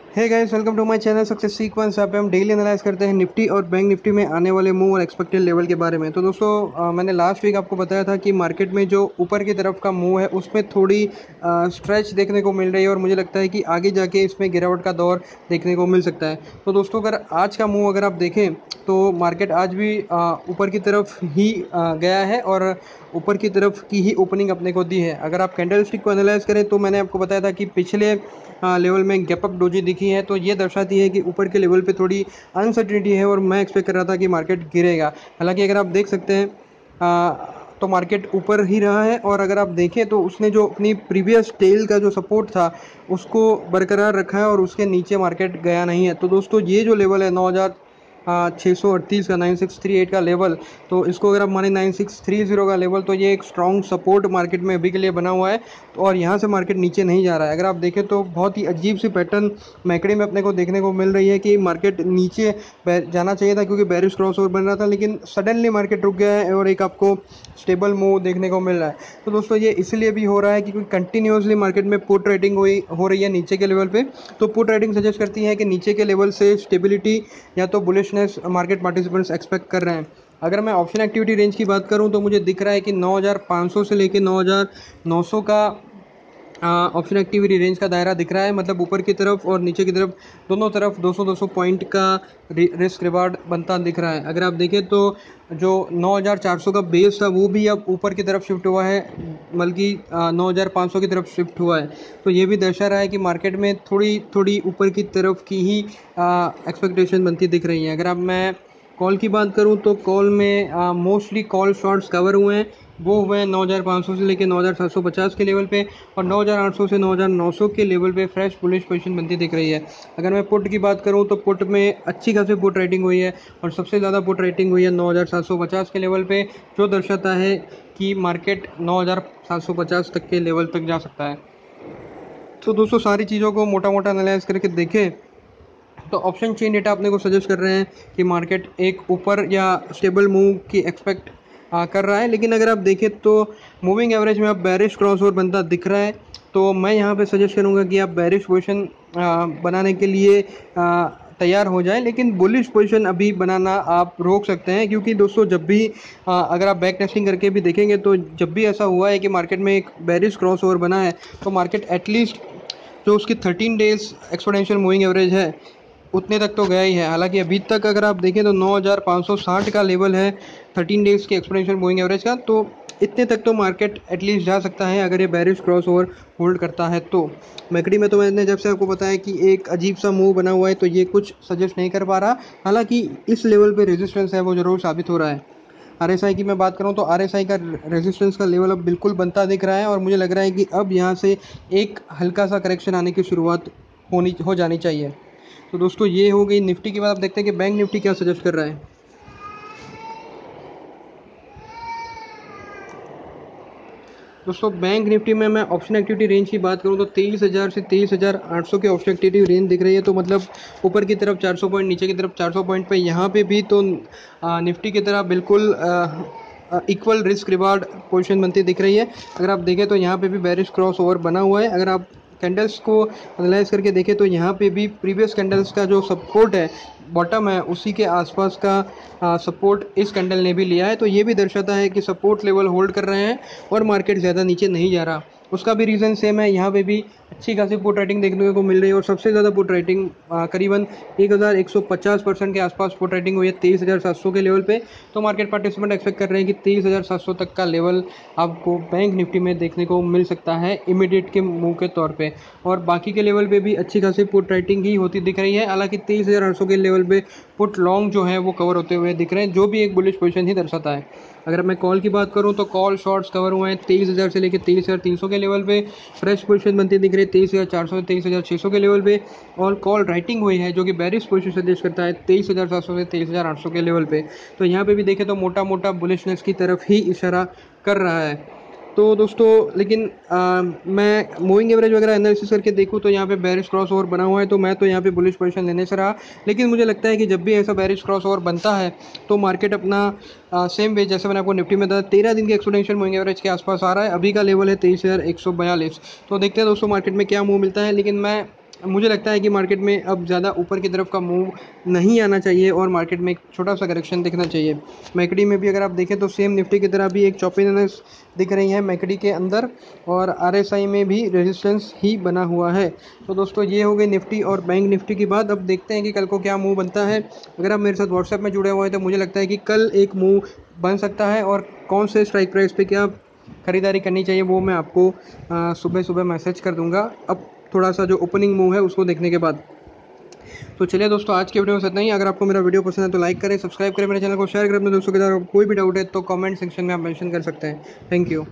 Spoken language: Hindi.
Hey guys, welcome to my channel success sequence. यहाँ पे हम डेली एनालाइज करते हैं निफ्टी और बैंक निफ्टी में आने वाले मूव और एक्सपेक्टेड लेवल के बारे में। तो दोस्तों, मैंने लास्ट वीक आपको बताया था कि मार्केट में जो ऊपर की तरफ का मूव है उसमें थोड़ी स्ट्रेच देखने को मिल रही है और मुझे लगता है कि आगे जाके इसमें गिरावट का दौर देखने को मिल सकता है। तो दोस्तों, अगर आज का मूव अगर आप देखें तो मार्केट आज भी ऊपर की तरफ ही गया है और ऊपर की तरफ की ही ओपनिंग अपने को दी है। अगर आप कैंडल स्टिक को एनालाइज करें तो मैंने आपको बताया था कि पिछले लेवल में गैप अप डोजी दिखी है, तो ये दर्शाती है कि ऊपर के लेवल पे थोड़ी अनसर्टिनिटी है और मैं एक्सपेक्ट कर रहा था कि मार्केट गिरेगा। हालांकि अगर आप देख सकते हैं तो मार्केट ऊपर ही रहा है और अगर आप देखें तो उसने जो अपनी प्रीवियस टेल का जो सपोर्ट था उसको बरकरार रखा है और उसके नीचे मार्केट गया नहीं है। तो दोस्तों, ये जो लेवल है 9638 का 9638 का लेवल, तो इसको अगर आप माने 9630 का लेवल, तो ये एक स्ट्रॉन्ग सपोर्ट मार्केट में अभी के लिए बना हुआ है। तो और यहाँ से मार्केट नीचे नहीं जा रहा है। अगर आप देखें तो बहुत ही अजीब सी पैटर्न मैकडी में अपने को देखने को मिल रही है कि मार्केट नीचे जाना चाहिए था क्योंकि बेरिश क्रॉस ओवर बन रहा था, लेकिन सडनली मार्केट रुक गया है और एक आपको स्टेबल मूव देखने को मिल रहा है। तो दोस्तों, ये इसलिए भी हो रहा है क्योंकि कंटिन्यूसली मार्केट में पुट राइटिंग हो रही है नीचे के लेवल पे। तो पुट राइटिंग सजेस्ट करती है कि नीचे के लेवल से स्टेबिलिटी या तो बुलिशनेस मार्केट पार्टिसिपेंट्स एक्सपेक्ट कर रहे हैं। अगर मैं ऑप्शन एक्टिविटी रेंज की बात करूं तो मुझे दिख रहा है कि 9500 से लेके 9900 का ऑप्शन एक्टिविटी रेंज का दायरा दिख रहा है। मतलब ऊपर की तरफ और नीचे की तरफ दोनों तरफ 200-200 पॉइंट का रिस्क रिवार्ड बनता दिख रहा है। अगर आप देखें तो जो 9400 का बेस था वो भी अब ऊपर की तरफ शिफ्ट हुआ है, बल्कि 9500 की तरफ शिफ्ट हुआ है। तो ये भी दर्शा रहा है कि मार्केट में थोड़ी थोड़ी ऊपर की तरफ की ही एक्सपेक्टेशन बनती दिख रही है। अगर अब मैं कॉल की बात करूं तो कॉल में मोस्टली कॉल शॉर्ट्स कवर हुए हैं, वो हुए हैं 9500 से लेकर 9750 के लेवल पे और 9800 से 9900 के लेवल पे फ्रेश बुलिश पोजीशन बनती दिख रही है। अगर मैं पुट की बात करूं तो पुट में अच्छी खासी पुट राइटिंग हुई है और सबसे ज़्यादा पुट राइटिंग हुई है 9750 के लेवल पे, जो दर्शाता है कि मार्केट 9750 तक के लेवल तक जा सकता है। तो दोस्तों, सारी चीज़ों को मोटा मोटा एनालाइज करके देखें तो ऑप्शन चेन डेटा अपने को सजेस्ट कर रहे हैं कि मार्केट एक ऊपर या स्टेबल मूव की एक्सपेक्ट कर रहा है। लेकिन अगर आप देखें तो मूविंग एवरेज में अब बेरिश क्रॉस ओवर बनता दिख रहा है। तो मैं यहाँ पे सजेस्ट करूँगा कि आप बेरिश पोजीशन बनाने के लिए तैयार हो जाएं, लेकिन बुलिश पोजीशन अभी बनाना आप रोक सकते हैं क्योंकि दोस्तों, जब भी अगर आप बैक टेस्टिंग करके भी देखेंगे तो जब भी ऐसा हुआ है कि मार्केट में एक बेरिश क्रॉस ओवर बना है तो मार्केट एटलीस्ट जो उसकी 13 डेज एक्सपोनेंशियल मूविंग एवरेज है उतने तक तो गया ही है। हालांकि अभी तक अगर आप देखें तो 9560 का लेवल है 13 डेज के एक्सपोनेंशियल मूविंग एवरेज का, तो इतने तक तो मार्केट एटलीस्ट जा सकता है अगर ये बेरिश क्रॉस ओवर होल्ड करता है। तो मैकडी में तो मैंने जब से आपको बताया कि एक अजीब सा मूव बना हुआ है, तो ये कुछ सजेस्ट नहीं कर पा रहा। हालांकि इस लेवल पे रेजिस्टेंस है वो ज़रूर साबित हो रहा है। आरएसआई की मैं बात करूं तो आरएसआई का रेजिस्टेंस का लेवल अब बिल्कुल बनता दिख रहा है और मुझे लग रहा है कि अब यहाँ से एक हल्का सा करेक्शन आने की शुरुआत हो जानी चाहिए। तो दोस्तों, ये हो गई निफ्टी की बात। आप देखते हैं कि बैंक निफ्टी क्या सजेस्ट कर रहा है। दोस्तों, बैंक निफ्टी में मैं ऑप्शन एक्टिविटी रेंज की बात करूं तो 23,000 से 23,800 के ऑप्शन एक्टिविटी रेंज दिख रही है। तो मतलब ऊपर की तरफ 400 पॉइंट, नीचे की तरफ 400 पॉइंट पे यहाँ पे भी तो निफ्टी की तरह बिल्कुल इक्वल रिस्क रिवार्ड पोजीशन बनती दिख रही है। अगर आप देखें तो यहाँ पे भी बेरिश क्रॉस ओवर बना हुआ है। अगर आप कैंडल्स को एनालाइज करके देखें तो यहाँ पे भी प्रीवियस कैंडल्स का जो सपोर्ट है, बॉटम है, उसी के आसपास का सपोर्ट इस कैंडल ने भी लिया है। तो ये भी दर्शाता है कि सपोर्ट लेवल होल्ड कर रहे हैं और मार्केट ज़्यादा नीचे नहीं जा रहा। उसका भी रीज़न सेम है, यहाँ पे भी अच्छी खासी पुट राइटिंग देखने को मिल रही है और सबसे ज़्यादा पुट राइटिंग करीबन 1150% के आसपास पुट राइटिंग हुई है 23,700 के लेवल पे। तो मार्केट पार्टिसिपेंट एक्सपेक्ट कर रहे हैं कि 23,700 तक का लेवल आपको बैंक निफ्टी में देखने को मिल सकता है इमीडिएट के मूव के तौर पे। और बाकी के लेवल पे भी अच्छी खासी पुट राइटिंग ही होती दिख रही है। हालांकि 23,800 के लेवल पे पुट लॉन्ग जो है वो कवर होते हुए दिख रहे हैं, जो भी एक बुलिश पोजीशन ही दर्शाता है। अगर मैं कॉल की बात करूं तो कॉल शॉर्ट्स कवर हुए हैं 23,000 से लेकर 23,300 के लेवल पे। फ्रेश पोजीशन बनती दिख रही है 23,400 से 23,600 के लेवल पे और कॉल राइटिंग हुई है जो कि बेरिश पोजीशन सजेस्ट करता है 23,700 से 23,800 के लेवल पे। तो यहाँ पे भी देखें तो मोटा मोटा बुलिशनेस की तरफ ही इशारा कर रहा है। तो दोस्तों, लेकिन मैं मूविंग एवरेज वगैरह एनालिसिस करके देखूँ तो यहाँ पे बेरिश क्रॉस ओवर बना हुआ है, तो मैं तो यहाँ पे बुलिश पोजीशन लेने से रहा। लेकिन मुझे लगता है कि जब भी ऐसा बेरिश क्रॉस ओवर बनता है तो मार्केट अपना सेम वे जैसे मैंने आपको निफ्टी में बताया 13 दिन के एक्सपोनेंशियल मूविंग एवरेज के आसपास आ रहा है। अभी का लेवल है 23,142। तो देखते हैं दोस्तों मार्केट में क्या मूव मिलता है। लेकिन मैं मुझे लगता है कि मार्केट में अब ज़्यादा ऊपर की तरफ का मूव नहीं आना चाहिए और मार्केट में एक छोटा सा करेक्शन दिखना चाहिए। मैकडी में भी अगर आप देखें तो सेम निफ्टी की तरह भी एक चौपिनस दिख रही है मैकडी के अंदर, और आरएसआई में भी रेजिस्टेंस ही बना हुआ है। तो दोस्तों ये हो गई निफ्टी और बैंक निफ्टी की बात। अब देखते हैं कि कल को क्या मूव बनता है। अगर आप मेरे साथ व्हाट्सएप में जुड़े हुए हैं तो मुझे लगता है कि कल एक मूव बन सकता है, और कौन से स्ट्राइक प्राइस पे क्या खरीदारी करनी चाहिए वो मैं आपको सुबह सुबह मैसेज कर दूंगा, अब थोड़ा सा जो ओपनिंग मूव है उसको देखने के बाद। तो चलिए दोस्तों, आज के वीडियो में इतना ही। अगर आपको मेरा वीडियो पसंद है तो लाइक करें, सब्सक्राइब करें मेरे चैनल को, शेयर करें अपने दोस्तों के साथ। कोई भी डाउट है तो कमेंट सेक्शन में आप मेंशन कर सकते हैं। Thank you.